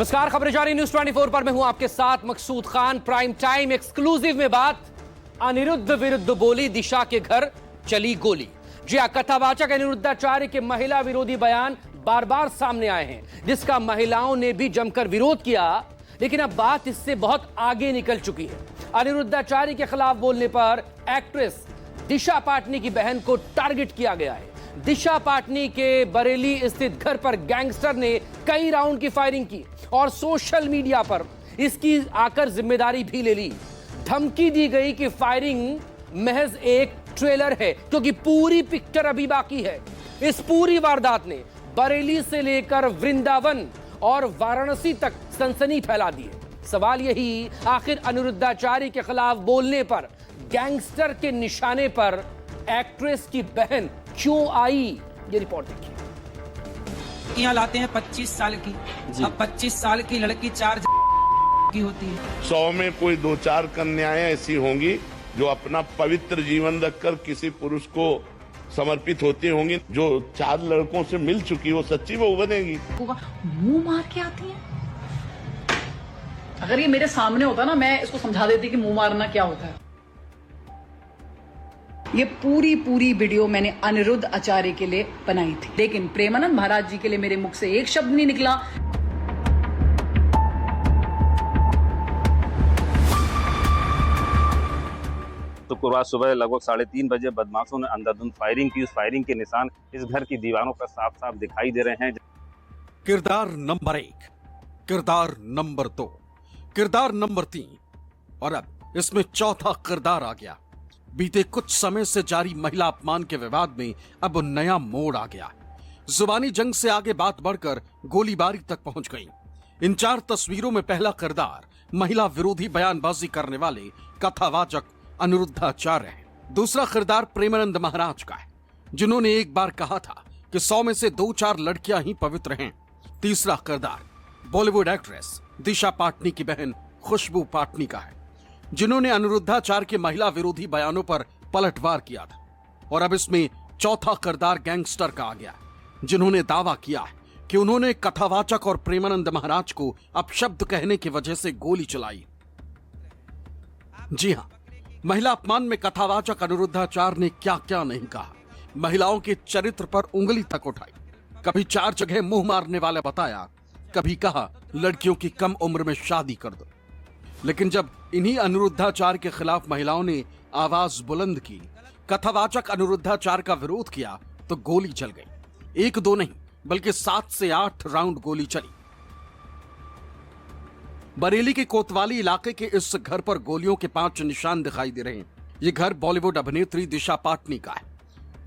नमस्कार, खबरें जारी न्यूज 24 पर मैं हूं आपके साथ मकसूद खान। प्राइम टाइम एक्सक्लूसिव में बात अनिरुद्ध विरुद्ध बोली दिशा के घर चली गोली। जी हां, कथावाचक अनिरुद्धाचार्य के महिला विरोधी बयान बार बार सामने आए हैं, जिसका महिलाओं ने भी जमकर विरोध किया। लेकिन अब बात इससे बहुत आगे निकल चुकी है। अनिरुद्धाचार्य के खिलाफ बोलने पर एक्ट्रेस दिशा पाटनी की बहन को टारगेट किया गया है। दिशा पाटनी के बरेली स्थित घर पर गैंगस्टर ने कई राउंड की फायरिंग की और सोशल मीडिया पर इसकी आकर जिम्मेदारी भी ले ली। धमकी दी गई कि फायरिंग महज एक ट्रेलर है, क्योंकि पूरी पिक्चर अभी बाकी है। इस पूरी वारदात ने बरेली से लेकर वृंदावन और वाराणसी तक सनसनी फैला दी है। सवाल यही, आखिर अनिरुद्धाचार्य के खिलाफ बोलने पर गैंगस्टर के निशाने पर एक्ट्रेस की बहन क्यों आई? ये रिपोर्ट देखिए। यहाँ लाते हैं 25 साल की। अब 25 साल की लड़की 4 की होती है। 100 में कोई 2-4 कन्याएं ऐसी होंगी जो अपना पवित्र जीवन रखकर किसी पुरुष को समर्पित होती होंगी। जो 4 लड़कों से मिल चुकी वो सच्ची वो बनेगी। मुंह मार के आती है। अगर ये मेरे सामने होता ना, मैं इसको समझा देती कि मुंह मारना क्या होता है। ये पूरी वीडियो मैंने अनिरुद्ध आचार्य के लिए बनाई थी, लेकिन प्रेमानंद महाराज जी के लिए मेरे मुख से एक शब्द नहीं निकला। शुक्रवार सुबह लगभग 3:30 बजे बदमाशों ने अंधाधुंध फायरिंग की। उस फायरिंग के निशान इस घर की दीवारों पर साफ साफ दिखाई दे रहे हैं। किरदार नंबर 1, किरदार नंबर 2, किरदार नंबर 3 और अब इसमें चौथा किरदार आ गया। बीते कुछ समय से जारी महिला अपमान के विवाद में अब नया मोड़ आ गया। जुबानी जंग से आगे बात बढ़कर गोलीबारी तक पहुंच गई। इन 4 तस्वीरों में पहला किरदार महिला विरोधी बयानबाजी करने वाले कथावाचक अनिरुद्धाचार्य है। दूसरा किरदार प्रेमानंद महाराज का है, जिन्होंने एक बार कहा था कि 100 में से 2-4 लड़कियां ही पवित्र हैं। तीसरा किरदार बॉलीवुड एक्ट्रेस दिशा पाटनी की बहन खुशबू पाटनी का है, जिन्होंने अनिरुद्धाचार्य के महिला विरोधी बयानों पर पलटवार किया था। और अब इसमें चौथा किरदार गैंगस्टर का आ गया, जिन्होंने दावा किया है कि उन्होंने कथावाचक और प्रेमानंद महाराज को अपशब्द कहने की वजह से गोली चलाई। जी हां, महिला अपमान में कथावाचक अनिरुद्धाचार्य ने क्या क्या नहीं कहा। महिलाओं के चरित्र पर उंगली तक उठाई। कभी 4 जगह मुंह मारने वाला बताया, कभी कहा लड़कियों की कम उम्र में शादी कर दो। लेकिन जब इन्हीं अनिरुद्धाचार्य के खिलाफ महिलाओं ने आवाज बुलंद की, कथावाचक अनिरुद्धाचार्य का विरोध किया, तो गोली चल गई। 1-2 नहीं बल्कि 7 से 8 राउंड गोली चली। बरेली के कोतवाली इलाके के इस घर पर गोलियों के 5 निशान दिखाई दे रहे हैं। ये घर बॉलीवुड अभिनेत्री दिशा पाटनी का है,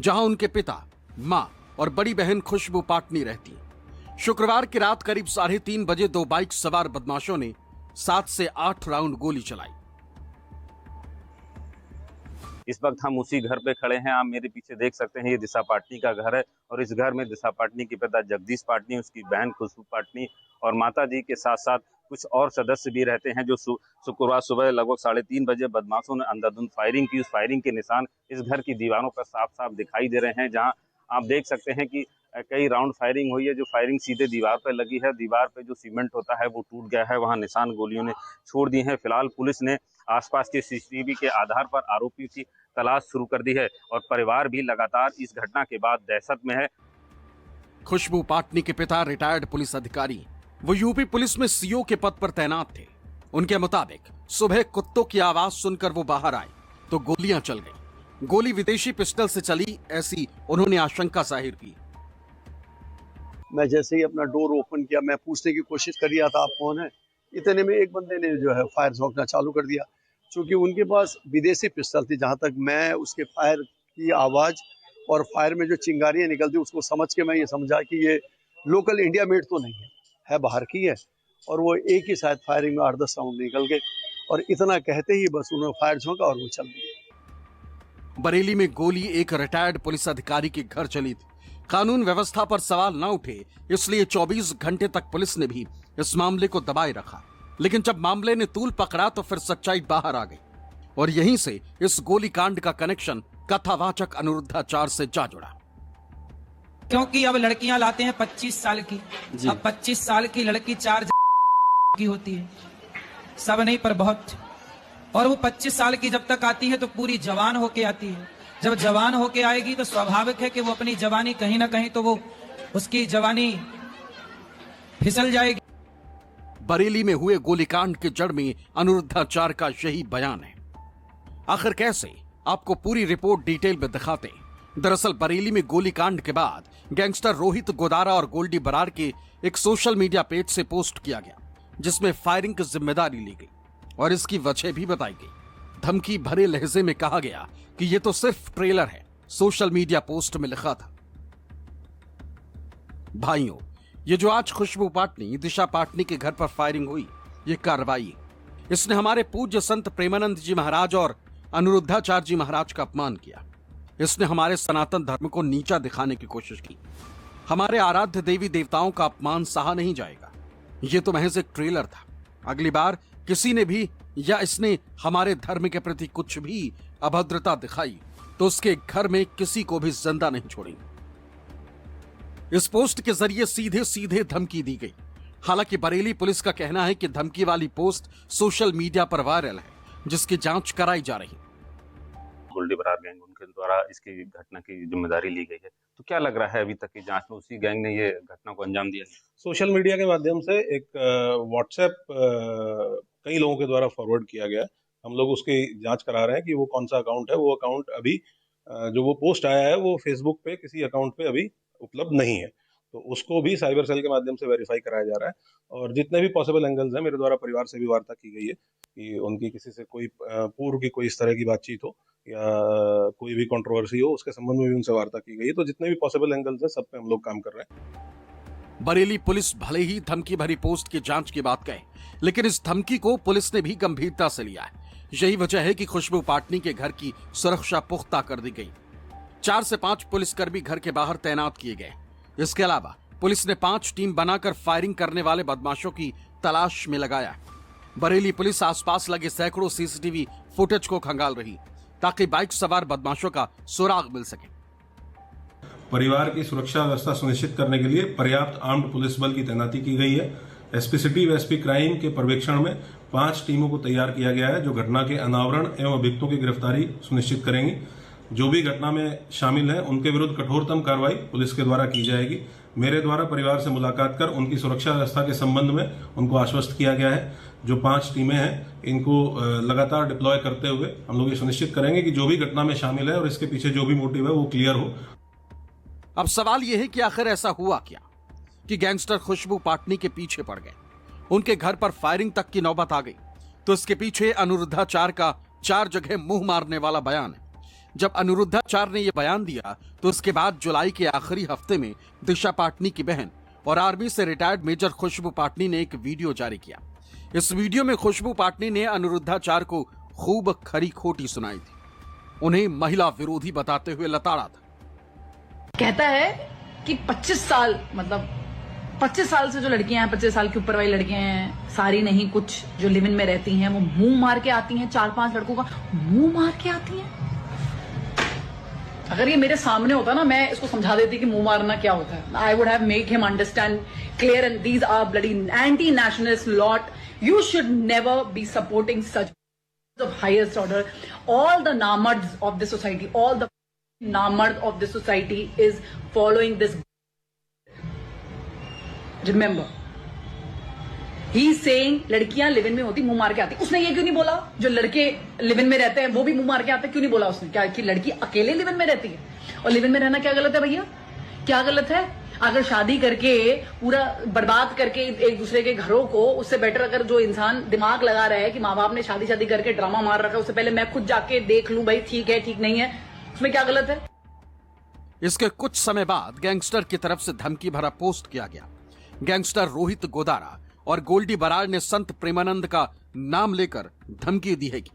जहां उनके पिता, मां और बड़ी बहन खुशबू पाटनी रहती है। शुक्रवार की रात करीब 3:30 बजे 2 बाइक सवार बदमाशों ने 7 से 8 राउंड गोली चलाई। इस वक्त हम उसी घर पे खड़े हैं। आप मेरे पीछे देख सकते हैं, ये दिशा पाटनी का घर है और इस घर में दिशा पाटनी के पिता जगदीश पाटनी, उसकी बहन खुशबू पाटनी और माता जी के साथ साथ कुछ और सदस्य भी रहते हैं। जो शुक्रवार सुबह लगभग 3:30 बजे बदमाशों ने अंधाधुंध फायरिंग की। उस फायरिंग के निशान इस घर की दीवारों पर साफ साफ दिखाई दे रहे हैं, जहाँ आप देख सकते हैं कि कई राउंड फायरिंग हुई है। जो फायरिंग सीधे दीवार पर लगी है, दीवार पे जो सीमेंट होता है वो टूट गया है, वहां निशान गोलियों ने छोड़ दिए हैं। फिलहाल पुलिस ने आसपास के सीसीटीवी के आधार पर आरोपियों की तलाश शुरू कर दी है और परिवार भी लगातार इस घटना के बाद दहशत में है। खुशबू पाटनी के पिता रिटायर्ड पुलिस अधिकारी, वो यूपी पुलिस में सीओ के पद पर तैनात थे। उनके मुताबिक सुबह कुत्तों की आवाज सुनकर वो बाहर आए तो गोलियां चल गई। गोली विदेशी पिस्टल से चली, ऐसी उन्होंने आशंका जाहिर की। मैं जैसे ही अपना डोर ओपन किया, मैं पूछने की कोशिश कर रहा था आप कौन है, इतने में एक बंदे ने जो है फायर झोंकना चालू कर दिया। चूंकि उनके पास विदेशी पिस्टल थी, जहां तक मैं उसके फायर की आवाज और फायर में जो चिंगारियां निकलती उसको समझ के मैं ये समझा कि ये लोकल इंडिया मेड तो नहीं है बाहर की है। और वो एक ही शायद फायरिंग में 8-10 राउंड निकल गए और इतना कहते ही बस उन्होंने फायर झोंका और वो चल दिए। बरेली में गोली एक रिटायर्ड पुलिस अधिकारी के घर चली थी। कानून व्यवस्था पर सवाल न उठे, इसलिए 24 घंटे तक पुलिस ने भी इस मामले को दबाए रखा। लेकिन जब मामले ने तूल पकड़ा तो फिर सच्चाई बाहर आ गई और यहीं से इस गोलीकांड का कनेक्शन कथावाचक अनिरुद्धाचार्य से जा जुड़ा। क्योंकि अब लड़कियां लाते हैं 25 साल की। अब 25 साल की लड़की 4 की होती है, सब नहीं पर बहुत। और वो 25 साल की जब तक आती है तो पूरी जवान होके आती है। जब जवान होके आएगी तो स्वाभाविक है कि वो अपनी जवानी कहीं ना कहीं तो वो उसकी जवानी फिसल जाएगी। बरेली में हुए गोलीकांड के जड़ में अनिरुद्धाचार्य का यही बयान है। आखिर कैसे, आपको पूरी रिपोर्ट डिटेल में दिखाते। दरअसल बरेली में गोलीकांड के बाद गैंगस्टर रोहित गोदारा और गोल्डी बरार के एक सोशल मीडिया पेज से पोस्ट किया गया, जिसमें फायरिंग की जिम्मेदारी ली गई और इसकी वजह भी बताई गई। धमकी भरे लहजे में कहा गया कि यह तो सिर्फ ट्रेलर है। सोशल मीडिया पोस्ट में लिखा था, भाइयों, ये जो आज खुशबू पाटनी, दिशा पाटनी के घर पर फायरिंग हुई, ये कार्रवाई, इसने हमारे पूज्य संत प्रेमानंद जी महाराज और अनिरुद्धाचार्य जी महाराज का अपमान किया। इसने हमारे सनातन धर्म को नीचा दिखाने की कोशिश की। हमारे आराध्य देवी देवताओं का अपमान सहा नहीं जाएगा। ये तो महज एक ट्रेलर था। अगली बार किसी ने भी या इसने हमारे धर्म के प्रति कुछ भी अभद्रता दिखाई तो उसके घर में किसी को भी जिंदा नहीं छोड़ेंगे। इस पोस्ट के जरिए सीधे सीधे धमकी दी गई। हालांकि बरेली पुलिस का कहना है कि धमकी वाली पोस्ट सोशल मीडिया पर वायरल है, जिसकी जांच कराई जा रही है। गोल्डी बरार गैंग, उनके द्वारा इसकी घटना की जिम्मेदारी ली गई है, तो क्या लग रहा है अभी तक की जांच में उसी गैंग ने ये घटना को अंजाम दिया? सोशल मीडिया के माध्यम से एक व्हाट्सएप कई लोगों के द्वारा फॉरवर्ड किया गया। हम लोग उसकी जांच करा रहे हैं कि वो कौन सा अकाउंट है। वो अकाउंट अभी जो वो पोस्ट आया है वो फेसबुक पे किसी अकाउंट पे अभी उपलब्ध नहीं है, तो उसको भी साइबर सेल के माध्यम से वेरीफाई कराया जा रहा है। और जितने भी पॉसिबल एंगल्स हैं, मेरे द्वारा परिवार से भी वार्ता की गई है कि उनकी किसी से कोई पूर्व की कोई इस तरह की बातचीत हो या कोई भी कंट्रोवर्सी हो, उसके संबंध में भी उनसे वार्ता की गई है। तो जितने भी पॉसिबल एंगल्स हैं, सब पे हम लोग काम कर रहे हैं। बरेली पुलिस भले ही धमकी भरी पोस्ट की जांच की बात कहे, लेकिन इस धमकी को पुलिस ने भी गंभीरता से लिया है। यही वजह है कि खुशबू पाटनी के घर की सुरक्षा पुख्ता कर दी गई। 4 से 5 पुलिसकर्मी घर के बाहर तैनात किए गए। इसके अलावा पुलिस ने 5 टीम बनाकर फायरिंग करने वाले बदमाशों की तलाश में लगाया। बरेली पुलिस आसपास लगे सैकड़ों सीसीटीवी फुटेज को खंगाल रही, ताकि बाइक सवार बदमाशों का सुराग मिल सके। परिवार की सुरक्षा व्यवस्था सुनिश्चित करने के लिए पर्याप्त आर्म्ड पुलिस बल की तैनाती की गई है। एसपी सिटी व एसपी क्राइम के पर्यवेक्षण में 5 टीमों को तैयार किया गया है, जो घटना के अनावरण एवं अभियुक्तों की गिरफ्तारी सुनिश्चित करेंगी। जो भी घटना में शामिल हैं, उनके विरुद्ध कठोरतम कार्रवाई पुलिस के द्वारा की जाएगी। मेरे द्वारा परिवार से मुलाकात कर उनकी सुरक्षा व्यवस्था के संबंध में उनको आश्वस्त किया गया है। जो 5 टीमें हैं, इनको लगातार डिप्लॉय करते हुए हम लोग ये सुनिश्चित करेंगे कि जो भी घटना में शामिल है और इसके पीछे जो भी मोटिव है वो क्लियर हो। अब सवाल यह है कि आखिर ऐसा हुआ क्या कि गैंगस्टर खुशबू पाटनी के पीछे पड़ गए, उनके घर पर फायरिंग तक की नौबत आ गई। तो इसके पीछे अनिरुद्धाचार्य का 4 जगह मुंह मारने वाला बयान है। जब अनिरुद्धाचार्य ने यह बयान दिया तो उसके बाद जुलाई के आखिरी हफ्ते में दिशा पाटनी की बहन और आर्मी से रिटायर्ड मेजर खुशबू पाटनी ने एक वीडियो जारी किया। इस वीडियो में खुशबू पाटनी ने अनिरुद्धाचार्य को खूब खरी खोटी सुनाई थी, उन्हें महिला विरोधी बताते हुए लताड़ा था। कहता है कि 25 साल, मतलब 25 साल से जो लड़कियां हैं, 25 साल के ऊपर वाली लड़कियां हैं, सारी नहीं, कुछ जो लिव इन में रहती हैं, वो मुंह मार के आती हैं। 4-5 लड़कों का मुंह मार के आती हैं। अगर ये मेरे सामने होता ना, मैं इसको समझा देती कि मुंह मारना क्या होता है। I would have made him understand clear, and these are bloody anti nationalist lot. You should never be supporting such of highest order. All the namards of the society, all the namards of the society is following this. Remember, he is saying लड़कियां live in में होती मुंह मार के आती। उसने ये क्यों नहीं बोला जो लड़के लिव इन में रहते हैं वो भी मुंह मार के आते? क्यों नहीं बोला उसने? क्या कि लड़की अकेले लिव इन में रहती है? और लिव इन में रहना क्या गलत है भैया? क्या गलत है? अगर शादी करके पूरा बर्बाद करके एक दूसरे के घरों को, उससे बेटर अगर जो इंसान दिमाग लगा रहा है कि माँ बाप ने शादी करके ड्रामा मार रखा है, उससे पहले मैं खुद जाके देख लूं भाई ठीक है ठीक नहीं है, उसमें क्या गलत है? इसके कुछ समय बाद गैंगस्टर की तरफ से धमकी भरा पोस्ट किया गया। गैंगस्टर रोहित गोदारा और गोल्डी बरार ने संत प्रेमानंद का नाम लेकर धमकी दी है कि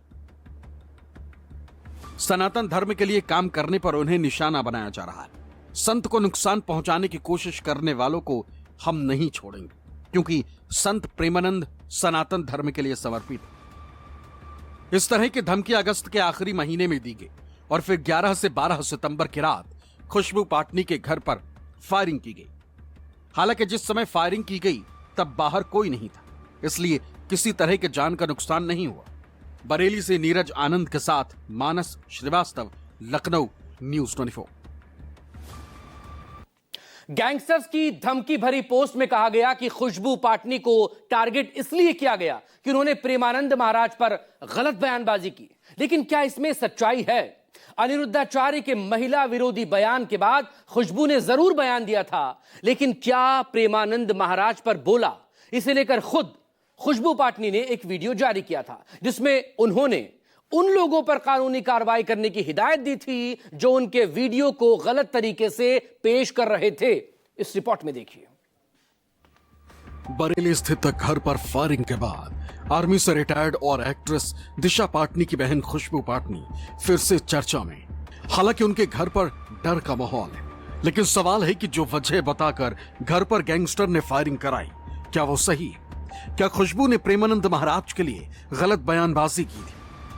सनातन धर्म के लिए काम करने पर उन्हें निशाना बनाया जा रहा है। संत को नुकसान पहुंचाने की कोशिश करने वालों को हम नहीं छोड़ेंगे, क्योंकि संत प्रेमानंद सनातन धर्म के लिए समर्पित है। इस तरह की धमकी अगस्त के आखिरी महीने में दी गई और फिर 11 से 12 सितंबर की रात खुशबू पाटनी के घर पर फायरिंग की गई। हालांकि जिस समय फायरिंग की गई तब बाहर कोई नहीं था। इसलिए किसी तरह के जान का नुकसान नहीं हुआ। बरेली से नीरज आनंद के साथ मानस श्रीवास्तव, लखनऊ, न्यूज़ 24। गैंगस्टर्स की धमकी भरी पोस्ट में कहा गया कि खुशबू पाटनी को टारगेट इसलिए किया गया कि उन्होंने प्रेमानंद महाराज पर गलत बयानबाजी की। लेकिन क्या इसमें सच्चाई है? अनिरुद्धाचार्य के महिला विरोधी बयान के बाद खुशबू ने जरूर बयान दिया था, लेकिन क्या प्रेमानंद महाराज पर बोला? इसे लेकर खुद खुशबू पाटनी ने एक वीडियो जारी किया था, जिसमें उन्होंने उन लोगों पर कानूनी कार्रवाई करने की हिदायत दी थी जो उनके वीडियो को गलत तरीके से पेश कर रहे थे। इस रिपोर्ट में देखिए। बरेली स्थित घर पर फायरिंग के बाद आर्मी से रिटायर्ड और एक्ट्रेस दिशा पाटनी की बहन खुशबू पाटनी फिर से चर्चा में। हालांकि उनके घर पर डर का माहौल है, लेकिन सवाल है कि जो वजह बताकर घर पर गैंगस्टर ने फायरिंग कराई, क्या वो सही है? क्या खुशबू ने प्रेमानंद महाराज के लिए गलत बयानबाजी की थी?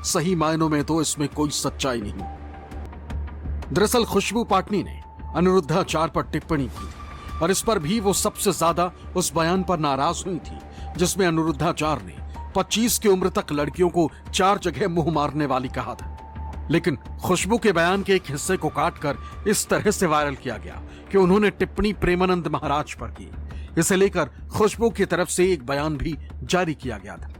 सही मायनों में तो इसमें कोई सच्चाई नहीं। दरअसल खुशबू पाटनी ने अनिरुद्धाचार्य पर टिप्पणी की थी और इस पर भी वो सबसे ज्यादा उस बयान पर नाराज हुई थी जिसमें अनिरुद्धाचार्य ने 25 की उम्र तक लड़कियों को 4 जगह मुंह मारने वाली कहा था। लेकिन खुशबू के बयान के एक हिस्से को काटकर इस तरह से वायरल किया गया कि उन्होंने टिप्पणी प्रेमानंद महाराज पर की। इसे लेकर खुशबू की तरफ से एक बयान भी जारी किया गया था।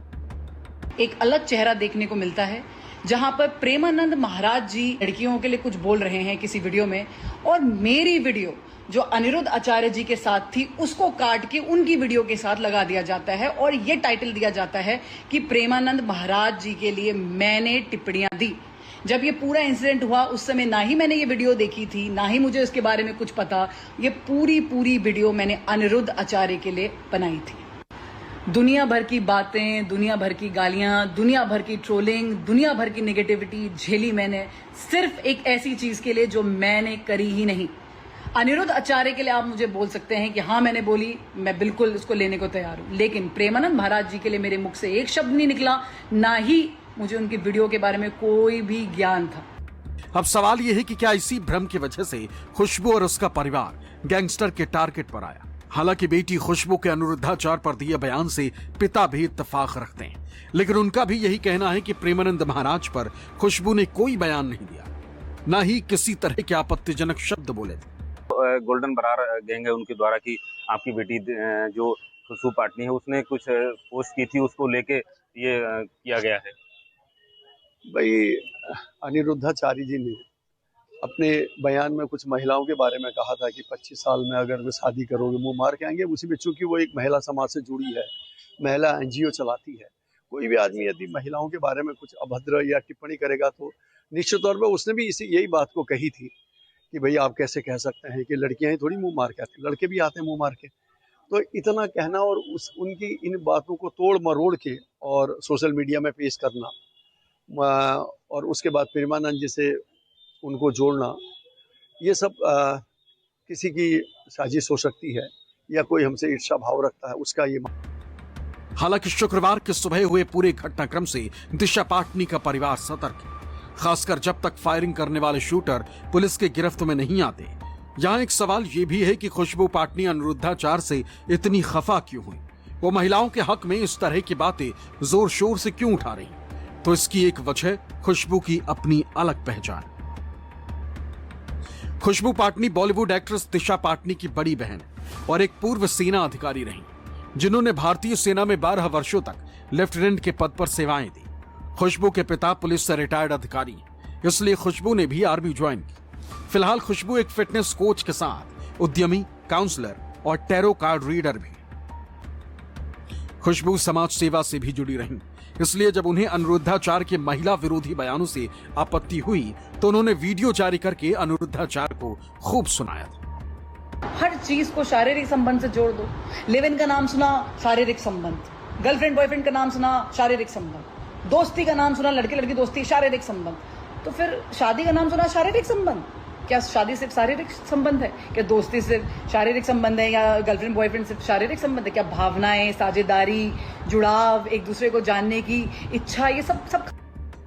एक अलग चेहरा देखने को मिलता है, जहां पर प्रेमानंद महाराज जी लड़कियों के लिए कुछ बोल रहे हैं किसी वीडियो में, और मेरी वीडियो जो अनिरुद्ध आचार्य जी के साथ थी उसको काट के उनकी वीडियो के साथ लगा दिया जाता है और ये टाइटल दिया जाता है कि प्रेमानंद महाराज जी के लिए मैंने टिप्पणियां दी। जब ये पूरा इंसिडेंट हुआ उस समय ना ही मैंने ये वीडियो देखी थी, ना ही मुझे इसके बारे में कुछ पता। ये पूरी वीडियो मैंने अनिरुद्ध आचार्य के लिए बनाई थी। दुनिया भर की बातें, दुनिया भर की गालियां, दुनिया भर की ट्रोलिंग, दुनिया भर की नेगेटिविटी झेली मैंने सिर्फ एक ऐसी चीज के लिए जो मैंने करी ही नहीं। अनिरुद्ध आचार्य के लिए आप मुझे बोल सकते हैं कि हाँ मैंने बोली, मैं बिल्कुल उसको लेने को तैयार हूं, लेकिन प्रेमानंद महाराज जी के लिए मेरे मुख से एक शब्द नहीं निकला, ना ही मुझे उनकी वीडियो के बारे में कोई भी ज्ञान था। अब सवाल यह है कि क्या इसी भ्रम की वजह से खुशबू और उसका परिवार गैंगस्टर के टारगेट पर आया? हालांकि बेटी खुशबू के अनिरुद्धाचार्य पर दिए बयान से पिता भी इत्तेफाक रखते हैं, लेकिन उनका भी यही कहना है कि प्रेमानंद महाराज पर खुशबू ने कोई बयान नहीं दिया, ना ही किसी तरह के आपत्तिजनक शब्द बोले थे। गोल्डन बरार गैंग है उनके द्वारा कि आपकी बेटी जो खुशबू पाटनी है उसने कुछ पोस्ट की थी, उसको लेके ये किया गया है। भाई अनिरुद्धाचार्य जी ने अपने बयान में कुछ महिलाओं के बारे में कहा था कि 25 साल में अगर वे शादी करोगे मुंह मार के आएंगे। उसी में चूंकि वो एक महिला समाज से जुड़ी है, महिला NGO चलाती है, कोई भी आदमी यदि महिलाओं के बारे में कुछ अभद्र या टिप्पणी करेगा तो निश्चित तौर पर उसने भी यही बात को कही थी कि भाई आप कैसे कह सकते हैं कि लड़कियां ही थोड़ी मुंह मार के आती, लड़के भी आते हैं मुंह मार के। तो इतना कहना और उनकी इन बातों को तोड़ मरोड़ के और सोशल मीडिया में पेश करना और उसके बाद प्रेमानंद जी से उनको जोड़ना, ये सब किसी की साजिश हो सकती है या कोई हमसे ईर्ष्या भाव रखता है, उसका ये। हालांकि शुक्रवार की सुबह हुए पूरे घटनाक्रम से दिशा पाटनी का परिवार सतर्क है, खासकर जब तक फायरिंग करने वाले शूटर पुलिस के गिरफ्त में नहीं आते। यहाँ एक सवाल ये भी है कि खुशबू पाटनी अनिरुद्धाचार्य से इतनी खफा क्यों हुई? वो महिलाओं के हक में इस तरह की बातें जोर शोर से क्यों उठा रही? तो इसकी एक वजह खुशबू की अपनी अलग पहचान। खुशबू पाटनी बॉलीवुड एक्ट्रेस दिशा पाटनी की बड़ी बहन और एक पूर्व सेना अधिकारी रही, जिन्होंने भारतीय सेना में 12 वर्षों तक लेफ्टिनेंट के पद पर सेवाएं दी। खुशबू के पिता पुलिस से रिटायर्ड अधिकारी हैं, इसलिए खुशबू ने भी आर्मी ज्वाइन की। फिलहाल खुशबू एक फिटनेस कोच के साथ उद्यमी, काउंसलर और टैरो कार्ड रीडर भी। खुशबू समाज सेवा से भी जुड़ी रही, इसलिए जब उन्हें अनिरुद्धाचार्य के महिला विरोधी बयानों से आपत्ति हुई तो उन्होंने वीडियो जारी करके अनिरुद्धाचार्य को खूब सुनाया था। हर चीज को शारीरिक संबंध से जोड़ दो। लिव इन का नाम सुना, शारीरिक संबंध। गर्लफ्रेंड बॉयफ्रेंड का नाम सुना, शारीरिक संबंध। दोस्ती का नाम सुना, लड़के लड़की दोस्ती, शारीरिक संबंध। तो फिर शादी का नाम सुना, शारीरिक संबंध। क्या शादी सिर्फ शारीरिक संबंध है? क्या दोस्ती सिर्फ शारीरिक संबंध है? या गर्लफ्रेंड बॉयफ्रेंड सिर्फ शारीरिक संबंध है? क्या भावनाएं, साझेदारी, जुड़ाव, एक दूसरे को जानने की इच्छा, ये सब?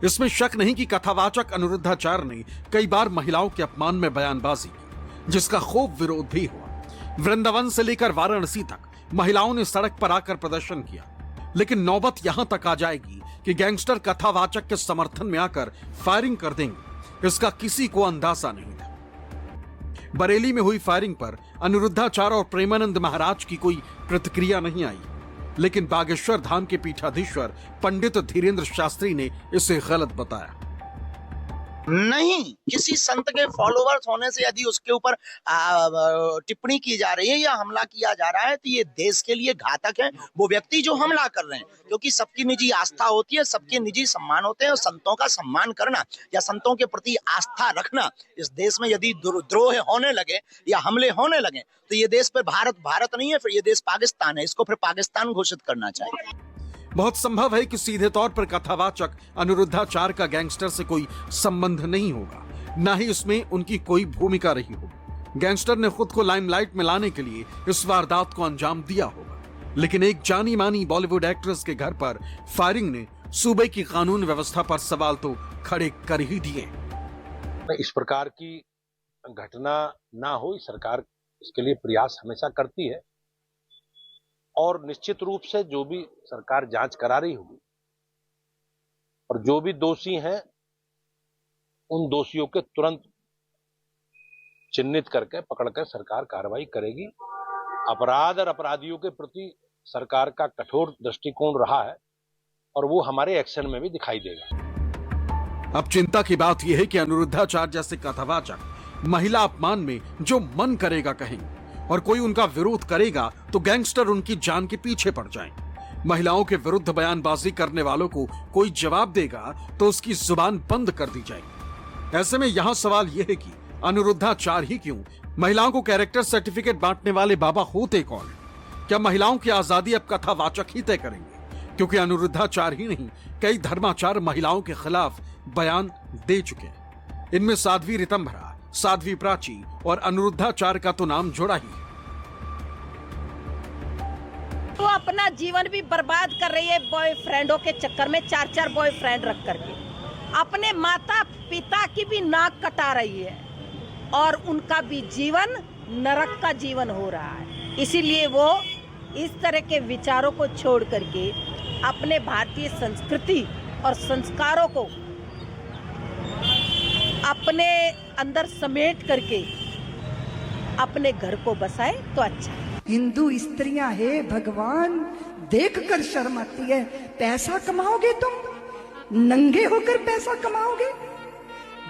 इसमें शक नहीं कि कथावाचक अनिरुद्धाचार्य ने कई बार महिलाओं के अपमान में बयानबाजी की, जिसका खूब विरोध भी हुआ। वृंदावन से लेकर वाराणसी तक महिलाओं ने सड़क पर आकर प्रदर्शन किया। लेकिन नौबत यहां तक आ जाएगी कि गैंगस्टर कथावाचक के समर्थन में आकर फायरिंग कर देंगे, इसका किसी को अंदाजा नहीं था। बरेली में हुई फायरिंग पर अनिरुद्धाचार्य और प्रेमानंद महाराज की कोई प्रतिक्रिया नहीं आई, लेकिन बागेश्वर धाम के पीठाधीश्वर पंडित धीरेन्द्र शास्त्री ने इसे गलत बताया। नहीं, किसी संत के फॉलोवर्स होने से यदि उसके ऊपर टिप्पणी की जा रही है या हमला किया जा रहा है तो ये देश के लिए घातक है। वो व्यक्ति जो हमला कर रहे हैं, क्योंकि सबकी निजी आस्था होती है, सबके निजी सम्मान होते हैं, और संतों का सम्मान करना या संतों के प्रति आस्था रखना इस देश में यदि द्रोह होने लगे या हमले होने लगे तो ये देश पर भारत नहीं है, फिर ये देश पाकिस्तान है। इसको फिर पाकिस्तान घोषित करना चाहिए। बहुत संभव है कि सीधे तौर पर कथावाचक अनिरुद्धाचार्य का गैंगस्टर से कोई संबंध नहीं होगा, न ही इसमें उनकी कोई भूमिका रही होगी। गैंगस्टर ने खुद को लाइमलाइट में लाने के लिए इस वारदात को अंजाम दिया होगा, लेकिन एक जानी मानी बॉलीवुड एक्ट्रेस के घर पर फायरिंग ने सूबे की कानून व्यवस्था पर सवाल तो खड़े कर ही दिए। इस प्रकार की घटना ना हो, सरकार इसके लिए प्रयास हमेशा करती है और निश्चित रूप से जो भी सरकार जांच करा रही होगी और जो भी दोषी हैं उन दोषियों के तुरंत चिन्हित करके पकड़कर सरकार कार्रवाई करेगी। अपराध और अपराधियों के प्रति सरकार का कठोर दृष्टिकोण रहा है और वो हमारे एक्शन में भी दिखाई देगा। अब चिंता की बात यह है कि अनिरुद्धाचार्य जैसे कथावाचक महिला अपमान में जो मन करेगा कहेंगे, और कोई उनका विरोध करेगा तो गैंगस्टर उनकी जान के पीछे पड़ जाएं। महिलाओं के विरुद्ध बयानबाजी करने वालों को कोई जवाब देगा तो उसकी जुबान बंद कर दी जाएगी। ऐसे में यहाँ सवाल यह है कि अनिरुद्धाचार्य ही क्यों, महिलाओं को कैरेक्टर सर्टिफिकेट बांटने वाले बाबा होते कौन? क्या महिलाओं की आजादी अब कथावाचक ही तय करेंगे? क्योंकि अनिरुद्धाचार्य ही नहीं, कई धर्माचार्य महिलाओं के खिलाफ बयान दे चुके हैं। इनमें साध्वी ऋतंभरा, साध्वी प्राची और अनिरुद्धाचार्य का तो नाम जोड़ा ही है। वो अपना जीवन भी बर्बाद कर रही है बॉयफ्रेंडों के चक्कर में, 4-4 बॉयफ्रेंड रख करके अपने माता पिता की भी नाक कटा रही है और उनका भी जीवन नरक का जीवन हो रहा है। इसीलिए वो इस तरह के विचारों को छोड़ करके अपने भारतीय संस्कृति और संस्कारों को अपने अंदर समेट करके अपने घर को बसाए तो अच्छा है। हिंदू स्त्रियां है भगवान, देखकर शर्म आती है। पैसा कमाओगे तुम, नंगे होकर पैसा कमाओगे,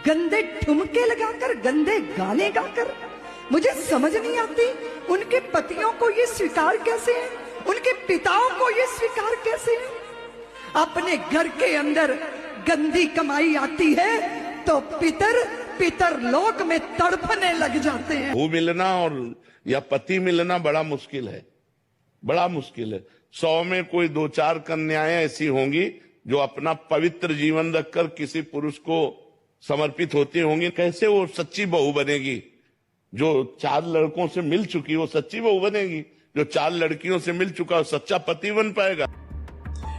गंदे ठुमके लगाकर, गंदे गाने गाकर। मुझे समझ नहीं आती उनके पतियों को ये स्वीकार कैसे है, उनके पिताओं को ये स्वीकार कैसे है। अपने घर के अंदर गंदी कमाई आती है तो पितर लोक में तड़पने लग जाते हैं। वो मिलना और या पति मिलना बड़ा मुश्किल है, बड़ा मुश्किल है। 100 में कोई 2-4 कन्याएं ऐसी होंगी जो अपना पवित्र जीवन रखकर किसी पुरुष को समर्पित होती होंगी। कैसे वो सच्ची बहू बनेगी? जो 4 लड़कों से मिल चुकी वो सच्ची बहू बनेगी? जो 4 लड़कियों से मिल चुका वो सच्चा पति बन पाएगा?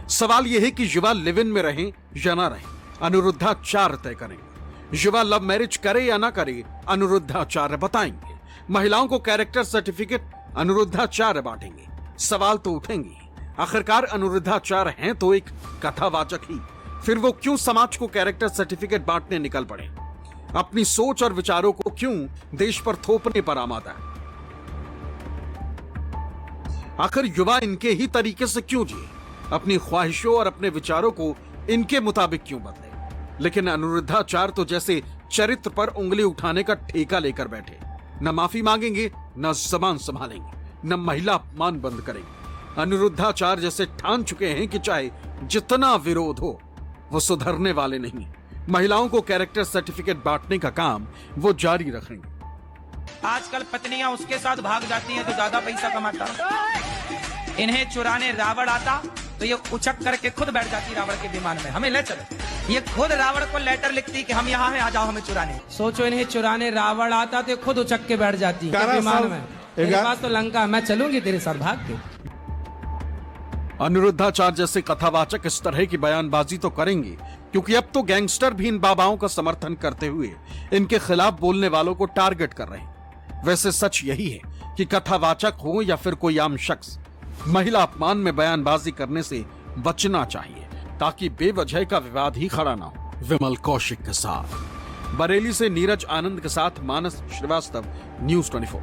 सवाल यह है कि युवा लिव इन में रहें या ना रहें, अनिरुद्धाचार्य तय करेंगे। युवा लव मैरिज करे या ना करे, अनिरुद्धाचार्य बताएंगे। महिलाओं को कैरेक्टर सर्टिफिकेट अनिरुद्धाचार्य बांटेंगे। सवाल तो उठेंगे, आखिरकार अनिरुद्धाचार्य हैं तो एक कथावाचक ही, फिर वो क्यों समाज को कैरेक्टर सर्टिफिकेट बांटने निकल पड़े? अपनी सोच और विचारों को क्यों देश पर थोपने पर आमादा है? आखिर युवा इनके ही तरीके से क्यों जिए, अपनी ख्वाहिशों और अपने विचारों को इनके मुताबिक क्यों बदले? लेकिन अनिरुद्धाचार्य तो जैसे चरित्र पर उंगली उठाने का ठेका लेकर बैठे, न माफी मांगेंगे, न जबान संभालेंगे, न महिला अपमान बंद करेंगे। अनिरुद्धाचार्य जैसे ठान चुके हैं कि चाहे जितना विरोध हो वो सुधरने वाले नहीं। महिलाओं को कैरेक्टर सर्टिफिकेट बांटने का काम वो जारी रखेंगे। आजकल पत्नियां उसके साथ भाग जाती हैं तो ज्यादा पैसा कमाता। इन्हें चुराने रावण आता तो ये उचक करके खुद बैठ जाती रावण के विमान में, हमें ले चलो। ये खुद रावण को लेटर लिखती कि हम यहाँ हैं, आ जाओ हमें चुराने। सोचो इन्हें चुराने रावण आता तो खुद उचक के बैठ जाती विमान में। मेरे पास तो लंका, मैं चलूंगी तेरे साथ भाग के। अनिरुद्धाचार्य जैसे कथावाचक इस तरह की बयानबाजी तो करेंगे क्योंकि अब तो गैंगस्टर भी इन बाबाओं का समर्थन करते हुए इनके खिलाफ बोलने वालों को टारगेट कर रहे हैं। वैसे सच यही है कि कथावाचक हो या फिर कोई आम शख्स, महिला अपमान में बयानबाजी करने से बचना चाहिए ताकि बेवजह का विवाद ही खड़ा ना हो। विमल कौशिक के साथ बरेली से नीरज आनंद के साथ मानस Srivastava, news 24।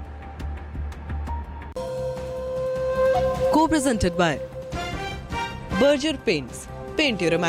Co-presented by Berger Paints. Paint your